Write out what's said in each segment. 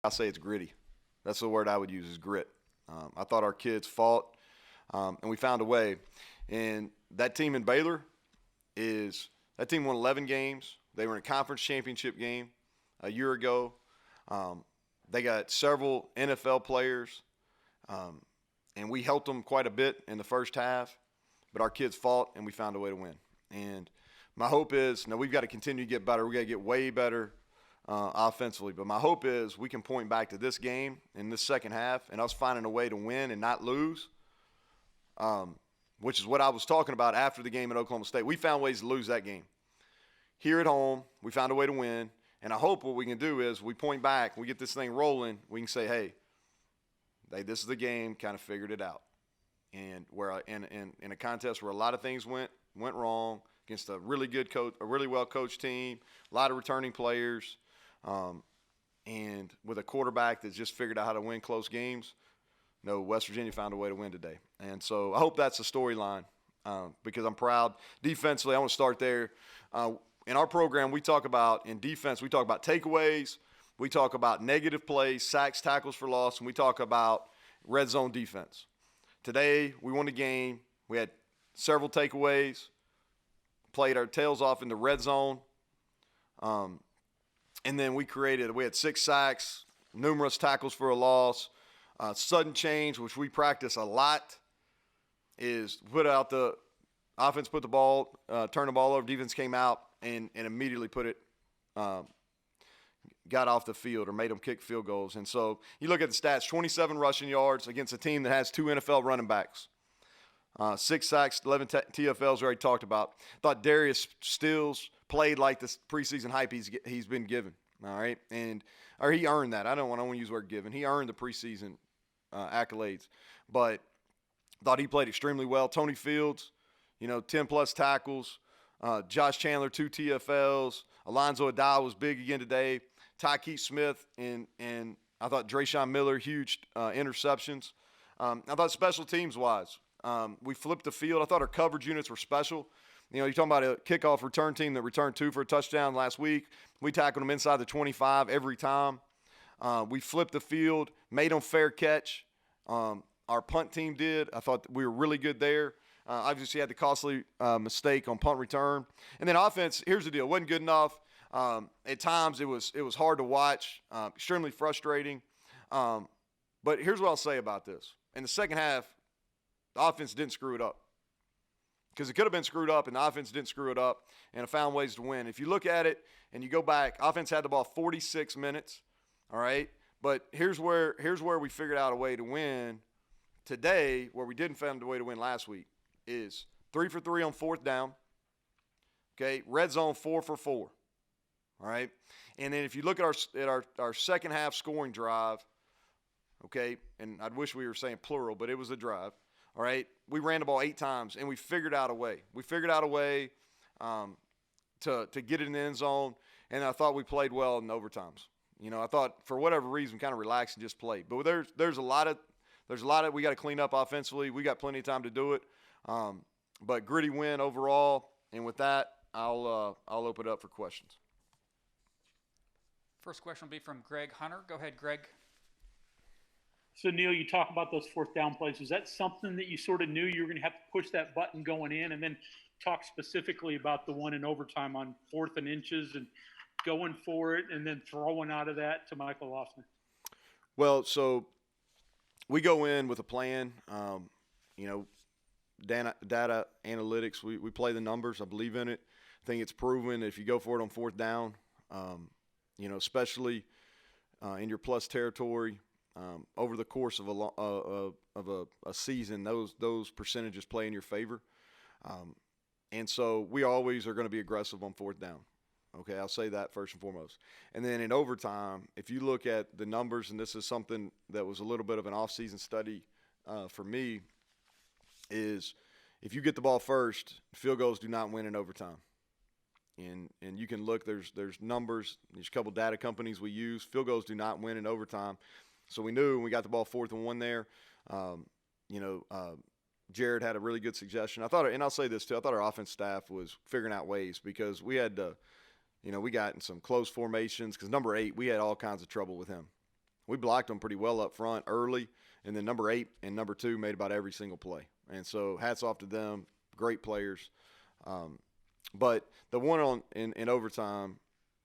I say it's gritty. That's the word I would use is grit. I thought our kids fought, and we found a way. And that team in Baylor that team won 11 games. They were in a conference championship game a year ago. They got several NFL players, and we helped them quite a bit in the first half. But our kids fought, and we found a way to win. And my hope is, now we've got to continue to get better. We've got to get way better offensively. But my hope is we can point back to this game in this second half and us finding a way to win and not lose, which is what I was talking about after the game at Oklahoma State. We found ways to lose that game. Here at home, we found a way to win. And I hope what we can do is we point back, we get this thing rolling, we can say, hey, this is the game, kind of figured it out. And where in a contest where a lot of things went wrong against a really good coach, a really well coached team, a lot of returning players, and with a quarterback that's just figured out how to win close games. No, West Virginia found a way to win today, and so I hope that's the storyline because I'm proud. Defensively, I want to start there. In our program, in defense, we talk about takeaways, we talk about negative plays, sacks, tackles for loss, and we talk about red zone defense. Today, we won the game. We had several takeaways, played our tails off in the red zone, and then we had 6 sacks, numerous tackles for a loss. Sudden change, which we practice a lot, is put out the offense, put the ball, turn the ball over, defense came out, and immediately got off the field or made them kick field goals. And so you look at the stats, 27 rushing yards against a team that has 2 NFL running backs. 6 sacks, 11 TFLs we already talked about. Thought Darius Stills played like the preseason hype he's been given. All right, or he earned that. I don't want to use the word given. He earned the preseason accolades, but thought he played extremely well. Tony Fields, 10-plus tackles. Josh Chandler, 2 TFLs. Alonzo Adal was big again today. Tykeet Smith and I thought Drayshawn Miller, huge interceptions. I thought special teams-wise, we flipped the field. I thought our coverage units were special. You're talking about a kickoff return team that returned 2 for a touchdown last week. We tackled them inside the 25 every time. We flipped the field, made them fair catch. Our punt team did. I thought we were really good there. Obviously, had the costly mistake on punt return. And then offense, here's the deal. It wasn't good enough. At times, it was hard to watch, extremely frustrating. But here's what I'll say about this. In the second half, the offense didn't screw it up. Because it could have been screwed up, and the offense didn't screw it up, and it found ways to win. If you look at it and you go back, offense had the ball 46 minutes, all right? But here's where we figured out a way to win today, where we didn't find a way to win last week, is 3 for 3 on 4th down, okay? Red zone 4 for 4, all right? And then if you look at our second half scoring drive, okay, and I wish we were saying plural, but it was a drive. All right, we ran the ball 8 times, and we figured out a way. We figured out a way to get it in the end zone, and I thought we played well in overtimes. I thought for whatever reason we kind of relaxed and just played. But there's a lot of we got to clean up offensively. We got plenty of time to do it. But gritty win overall, and with that, I'll open it up for questions. First question will be from Greg Hunter. Go ahead, Greg. So, Neal, you talk about those 4th down plays. Was that something that you sort of knew you were going to have to push that button going in, and then talk specifically about the one in overtime on 4th and inches and going for it and then throwing out of that to Michael Lossner? Well, so we go in with a plan. Data analytics, we play the numbers. I believe in it. I think it's proven if you go for it on 4th down, especially in your plus territory, over the course of a season, those percentages play in your favor, and so we always are going to be aggressive on 4th down. Okay, I'll say that first and foremost. And then in overtime, if you look at the numbers, and this is something that was a little bit of an off-season study for me, is if you get the ball first, field goals do not win in overtime. And you can look, there's numbers, there's a couple data companies we use. Field goals do not win in overtime. So we knew when we got the ball 4th and 1 there, Jared had a really good suggestion. I thought, and I'll say this too, I thought our offense staff was figuring out ways because we had to, we got in some close formations because number 8, we had all kinds of trouble with him. we blocked them pretty well up front early, and then number 8 and number 2 made about every single play. And so hats off to them, great players. But the one in overtime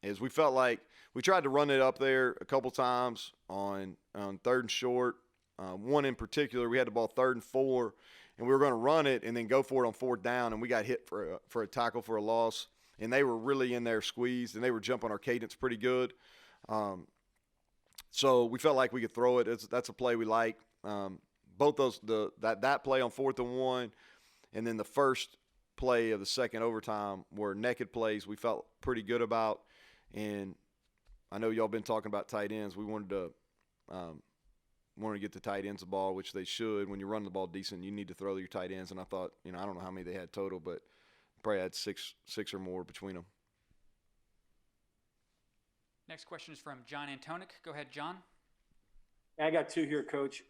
is we felt like we tried to run it up there a couple times on 3rd and short. One in particular, we had the ball 3rd and 4, and we were going to run it and then go for it on 4th down, and we got hit for a tackle for a loss. And they were really in there squeezed, and they were jumping our cadence pretty good. So we felt like we could throw it. That's a play we like. Both those that play on 4th and 1, and then the first play of the second overtime were naked plays we felt pretty good about. And I know y'all been talking about tight ends. We wanted to get the tight ends the ball, which they should. When you run the ball decent, you need to throw your tight ends. And I thought, I don't know how many they had total, but probably had six or more between them. Next question is from John Antonic. Go ahead, John. I got 2 here, Coach.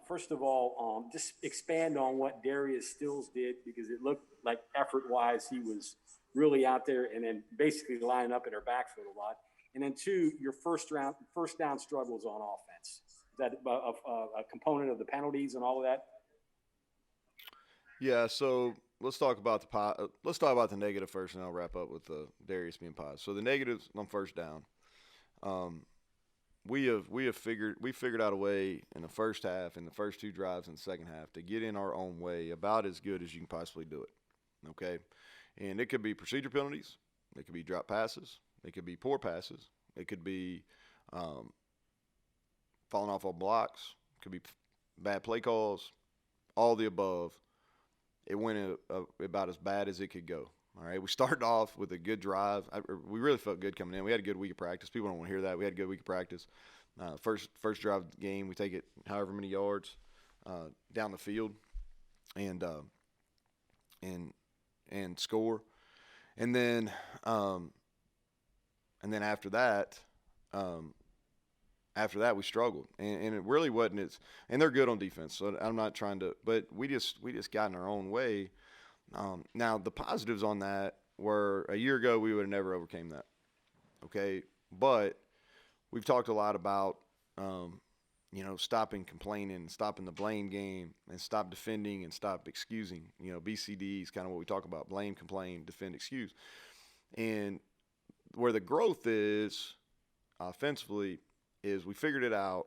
First of all, just expand on what Darius Stills did, because it looked like effort-wise he was really out there and then basically lining up in our backfield a lot. And then 2, your first down struggles on offense. Is that a component of the penalties and all of that? Yeah. So let's talk about the negative first, and I'll wrap up with the Darius being positive. So the negatives on first down. We figured out a way in the first half, in the first 2 drives in the second half, to get in our own way about as good as you can possibly do it. Okay, and it could be procedure penalties, it could be drop passes, it could be poor passes, it could be falling off on blocks, it could be bad play calls, all the above. It went about as bad as it could go. All right, we started off with a good drive. We really felt good coming in. We had a good week of practice. People don't want to hear that. We had a good week of practice. First drive of the game, we take it however many yards down the field, and score. And then after that we struggled, and it really wasn't. And they're good on defense, so I'm not trying to. But we just got in our own way. Now, the positives on that were a year ago we would have never overcame that, okay? But we've talked a lot about, stopping complaining, stopping the blame game, and stop defending and stop excusing. BCD is kind of what we talk about: blame, complain, defend, excuse. And where the growth is offensively is we figured it out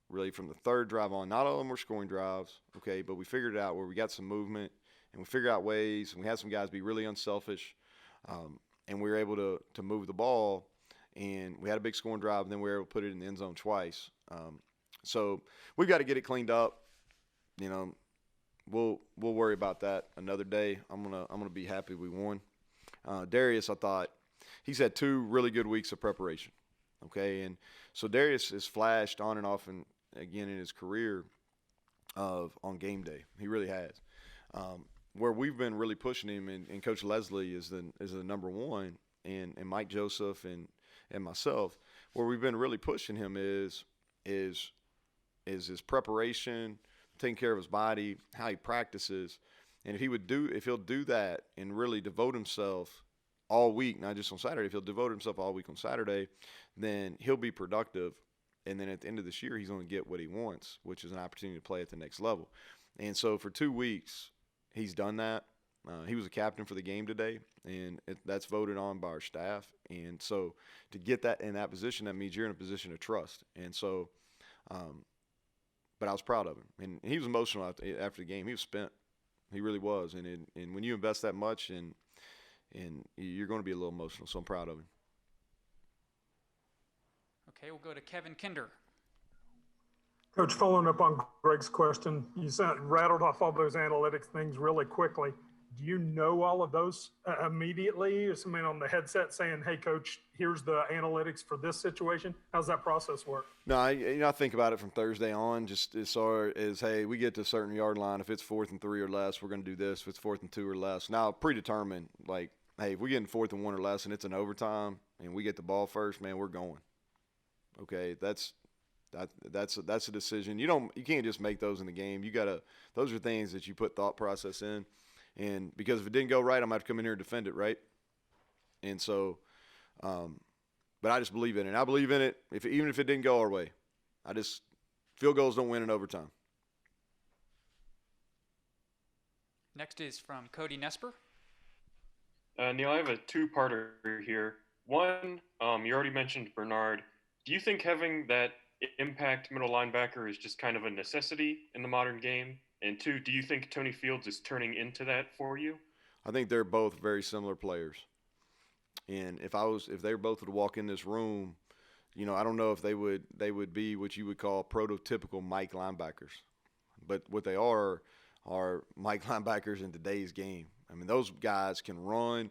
really from the 3rd drive on. Not all of them were scoring drives, okay, but we figured it out where we got some movement. And we figured out ways, and we had some guys be really unselfish, and we were able to move the ball, and we had a big scoring drive, and then we were able to put it in the end zone twice. So we've got to get it cleaned up. We'll worry about that another day. I'm gonna be happy we won. Darius, I thought he's had 2 really good weeks of preparation. Okay, and so Darius has flashed on and off, and again in his career on game day, he really has. Where we've been really pushing him, and Coach Leslie is the number 1, and Mike Joseph and myself, where we've been really pushing him is his preparation, taking care of his body, how he practices, and if he'll do that and really devote himself all week, not just on Saturday, if he'll devote himself all week on Saturday, then he'll be productive, and then at the end of this year he's going to get what he wants, which is an opportunity to play at the next level. And so for 2 weeks, he's done that. He was a captain for the game today, and that's voted on by our staff. And so to get that in that position, that means you're in a position of trust. And so, but I was proud of him. And he was emotional after the game. He was spent. He really was. And when you invest that much, and you're going to be a little emotional. So I'm proud of him. Okay, we'll go to Kevin Kinder. Coach, following up on Greg's question, you rattled off all those analytics things really quickly. Do you know all of those immediately? Is somebody on the headset saying, "Hey, Coach, here's the analytics for this situation"? How's that process work? No, I think about it from Thursday on, just as far as, hey, we get to a certain yard line. If it's 4th and 3 or less, we're going to do this. If it's 4th and 2 or less, now predetermined. Like, hey, if we get in 4th and 1 or less, and it's an overtime, and we get the ball first, man, we're going. Okay, that's a decision. You can't just make those in the game. Those are things that you put thought process in, and because if it didn't go right, I'm gonna have to come in here and defend it, right? And so, but I just believe in it. I believe in it even if it didn't go our way. Field goals don't win in overtime. Next is from Cody Nesper. Neal, I have a two-parter here. One, you already mentioned Bernard. Do you think having that impact middle linebacker is just kind of a necessity in the modern game? And two, do you think Tony Fields is turning into that for you? I think they're both very similar players. And if they both would walk in this room, I don't know if they would be what you would call prototypical Mike linebackers. But what they are Mike linebackers in today's game. I mean, those guys can run.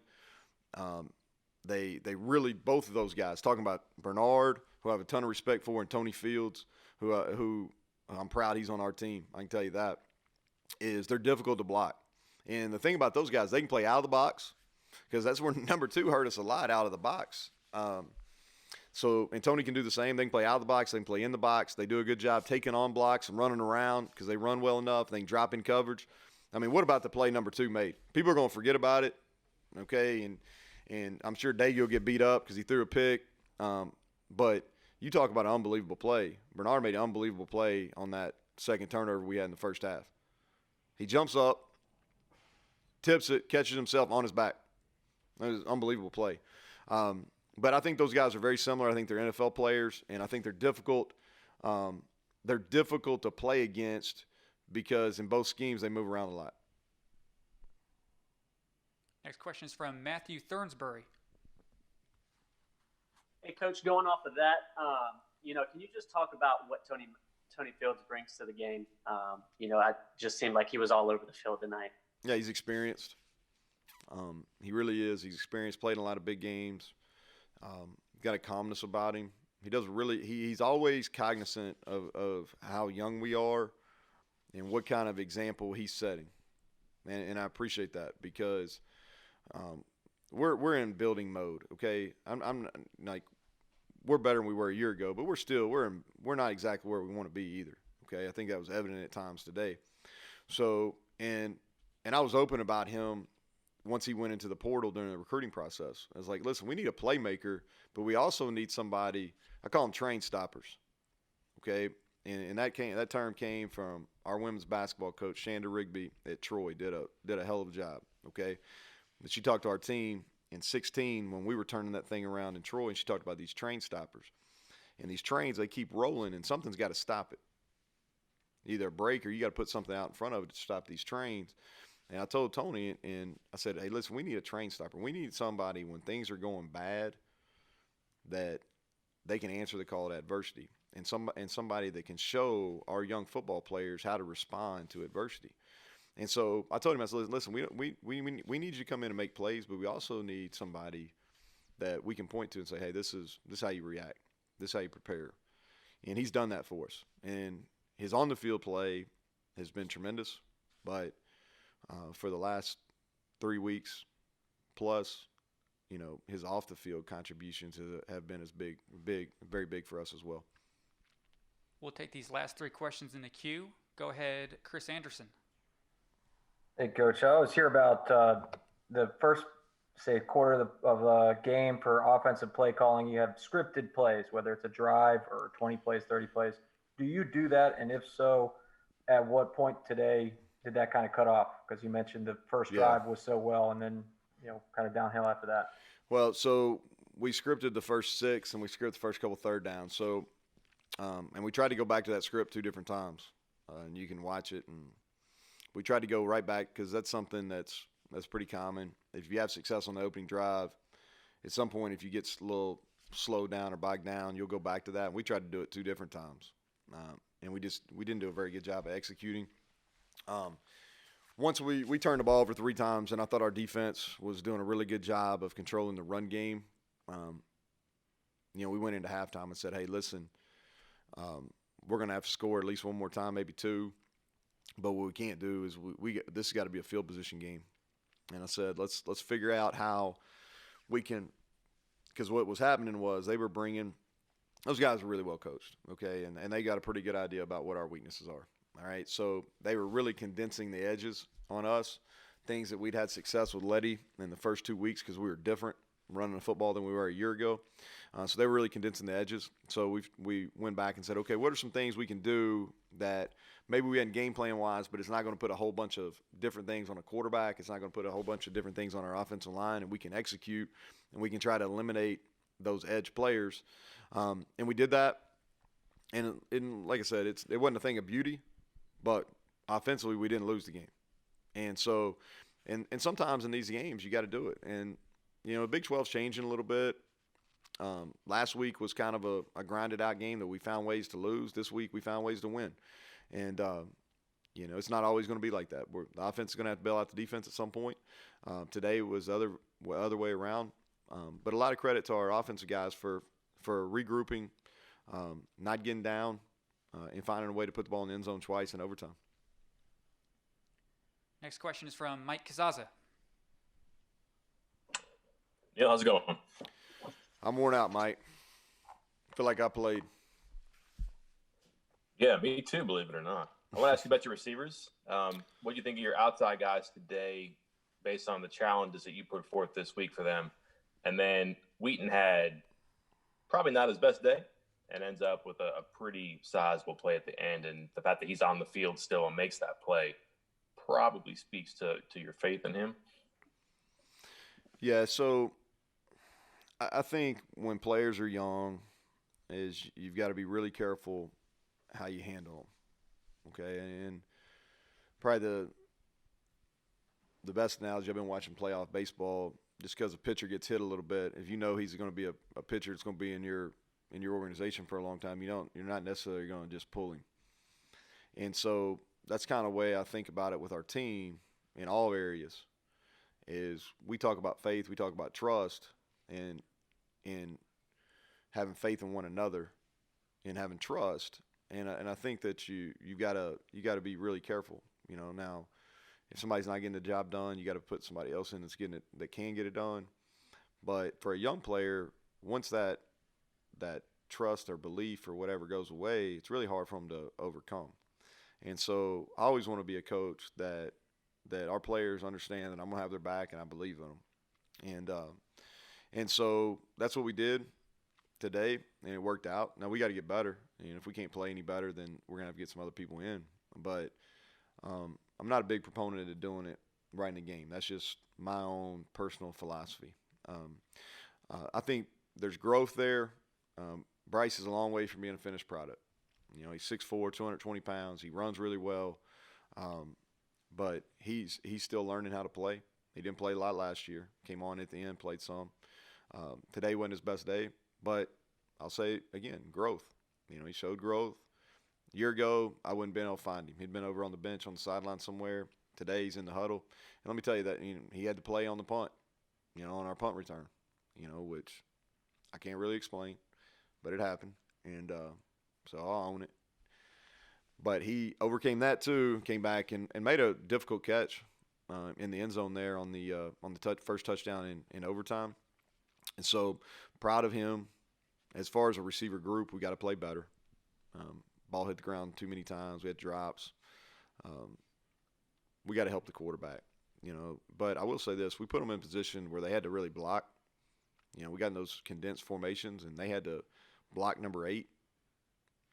They really, both of those guys, talking about Bernard, who I have a ton of respect for, and Tony Fields, who I'm proud he's on our team. I can tell you that, is they're difficult to block. And the thing about those guys, they can play out of the box, because that's where number 2 hurt us a lot, out of the box. And Tony can do the same. They can play out of the box. They can play in the box. They do a good job taking on blocks and running around because they run well enough. They can drop in coverage. I mean, what about the play number 2 made? People are going to forget about it, okay? And I'm sure Daigie will get beat up because he threw a pick. But you talk about an unbelievable play. Bernard made an unbelievable play on that second turnover we had in the first half. He jumps up, tips it, catches himself on his back. It was an unbelievable play. But I think those guys are very similar. I think they're NFL players, and I think they're difficult. They're difficult to play against because in both schemes they move around a lot. Next question is from Matthew Thurnsbury. Hey, Coach, going off of that, can you just talk about what Tony Fields brings to the game? I just seemed like he was all over the field tonight. Yeah, he's experienced. He really is. He's experienced, played in a lot of big games. Got a calmness about him. He's always cognizant of how young we are and what kind of example he's setting. And I appreciate that because we're in building mode, okay? I'm like, we're better than we were a year ago, but we're not exactly where we want to be either, okay? I think that was evident at times today. So, and I was open about him once he went into the portal during the recruiting process. I was like, listen, we need a playmaker, but we also need somebody, I call them train stoppers, okay? And that term came from our women's basketball coach, Shanda Rigby at Troy, did a hell of a job, okay? But she talked to our team in 16 when we were turning that thing around in Troy, and she talked about these train stoppers. And these trains, they keep rolling, and something's got to stop it. Either a brake or you got to put something out in front of it to stop these trains. And I told Tony, and I said, hey, listen, we need a train stopper. We need somebody when things are going bad that they can answer the call to adversity, and somebody that can show our young football players how to respond to adversity. And so I told him, I said, listen, we need you to come in and make plays, but we also need somebody that we can point to and say, hey, this is how you react. This is how you prepare. And he's done that for us. And his on-the-field play has been tremendous, but for the last 3 weeks plus, his off-the-field contributions have been as big, very big for us as well. We'll take these last 3 questions in the queue. Go ahead, Chris Anderson. Hey, Coach. I always hear about the first, say, quarter of the game for offensive play calling. You have scripted plays, whether it's a drive or 20 plays, 30 plays. Do you do that? And if so, at what point today did that kind of cut off? Because you mentioned the first drive was so well, and then, kind of downhill after that. Well, so we scripted the first 6, and we scripted the first couple third downs. So, and we tried to go back to that script 2 different times, and you can watch it. And we tried to go right back because that's something that's pretty common. If you have success on the opening drive, at some point, if you get a little slowed down or bogged down, you'll go back to that. And we tried to do it 2 different times, and we didn't do a very good job of executing. Once we turned the ball over 3 times, and I thought our defense was doing a really good job of controlling the run game. We went into halftime and said, hey, listen, we're going to have to score at least 1 more time, maybe 2. But what we can't do is this has got to be a field position game. And I said, let's figure out how we can, because what was happening was they were bringing, those guys were really well coached, okay, and they got a pretty good idea about what our weaknesses are. All right, so they were really condensing the edges on us, things that we'd had success with Letty in the first 2 weeks because we were different running the football than we were a year ago. So they were really condensing the edges. So we went back and said, okay, what are some things we can do that maybe we hadn't game plan wise, but it's not going to put a whole bunch of different things on a quarterback. It's not going to put a whole bunch of different things on our offensive line, and we can execute and we can try to eliminate those edge players. And we did that. And like I said, it wasn't a thing of beauty, but offensively we didn't lose the game. And so, and sometimes in these games you got to do it. And, the Big 12's changing a little bit. Last week was kind of a grinded out game that we found ways to lose. This week we found ways to win. And, it's not always going to be like that. The offense is going to have to bail out the defense at some point. Today it was other way around. But a lot of credit to our offensive guys for regrouping, not getting down, and finding a way to put the ball in the end zone twice in overtime. Next question is from Mike Kazaza. Yeah, how's it going? I'm worn out, Mike. Feel like I played. Yeah, me too, believe it or not. I want to ask you about your receivers. What do you think of your outside guys today based on the challenges that you put forth this week for them? And then Wheaton had probably not his best day and ends up with a pretty sizable play at the end. And the fact that he's on the field still and makes that play probably speaks to your faith in him. Yeah, so I think when players are young is you've got to be really careful how you handle them, okay? And probably the best analogy I've been watching playoff baseball, just because a pitcher gets hit a little bit, if you know he's going to be a pitcher that's going to be in your organization for a long time, you're not necessarily going to just pull him. And so that's kind of the way I think about it with our team in all areas. Is we talk about faith, we talk about trust, and having faith in one another, and having trust, and I think that you got to be really careful. Now, if somebody's not getting the job done, you got to put somebody else in that can get it done. But for a young player, once that trust or belief or whatever goes away, it's really hard for them to overcome. And so I always want to be a coach that our players understand that I'm gonna have their back and I believe in them. And so that's what we did today, and it worked out. Now we got to get better. If we can't play any better, then we're gonna have to get some other people in. But I'm not a big proponent of doing it right in the game. That's just my own personal philosophy. I think there's growth there. Bryce is a long way from being a finished product. He's 6'4", 220 pounds. He runs really well. But he's still learning how to play. He didn't play a lot last year. Came on at the end, played some. Today wasn't his best day, but I'll say again, growth. He showed growth. A year ago, I wouldn't been able to find him. He'd been over on the bench on the sideline somewhere. Today, he's in the huddle. And let me tell you that he had to play on the punt, on our punt return, which I can't really explain, but it happened. And so I'll own it. But he overcame that too, came back and made a difficult catch in the end zone there on the first touchdown in overtime. And so proud of him. As far as a receiver group, we got to play better. Ball hit the ground too many times. We had drops. We got to help the quarterback, But I will say this: we put them in a position where they had to really block. We got in those condensed formations, and they had to block number 8,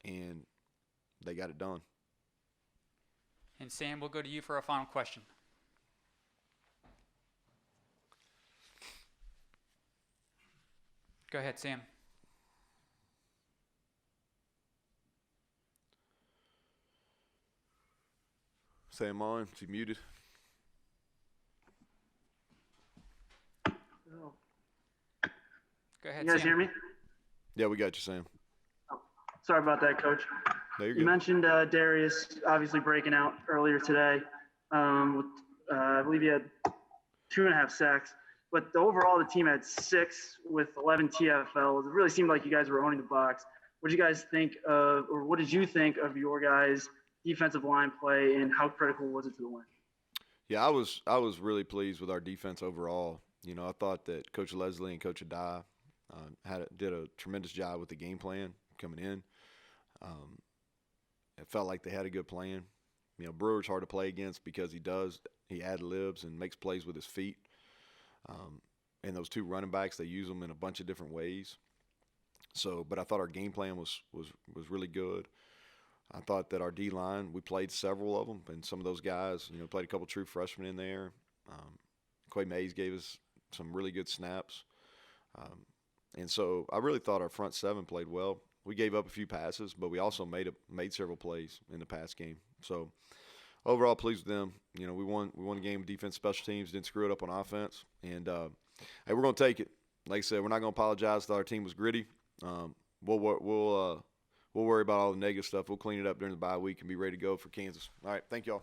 and they got it done. And Sam, we'll go to you for a final question. Go ahead, Sam. Sam on. Is he muted? Go ahead, You guys Sam. hear me? Yeah, we got you, Sam. Sorry about that, Coach. There You mentioned Darius obviously breaking out earlier today. I believe he had 2.5 sacks. But overall, the team had 6 with 11 TFLs. It really seemed like you guys were owning the box. What did you guys think of, or what did you think of your guys' defensive line play, and how critical was it to the win? Yeah, I was really pleased with our defense overall. I thought that Coach Leslie and Coach Adai did a tremendous job with the game plan coming in. It felt like they had a good plan. Brewer's hard to play against because he ad-libs and makes plays with his feet. And those 2 running backs, they use them in a bunch of different ways. But I thought our game plan was really good. I thought that our D-line, we played several of them, and some of those guys, played a couple true freshmen in there. Quay Mays gave us some really good snaps. And so I really thought our front seven played well. We gave up a few passes, but we also made several plays in the pass game. So overall, pleased with them. We won the game with defense, special teams, didn't screw it up on offense. And, hey, we're going to take it. Like I said, we're not going to apologize that our team was gritty. We'll worry about all the negative stuff. We'll clean it up during the bye week and be ready to go for Kansas. All right, thank y'all.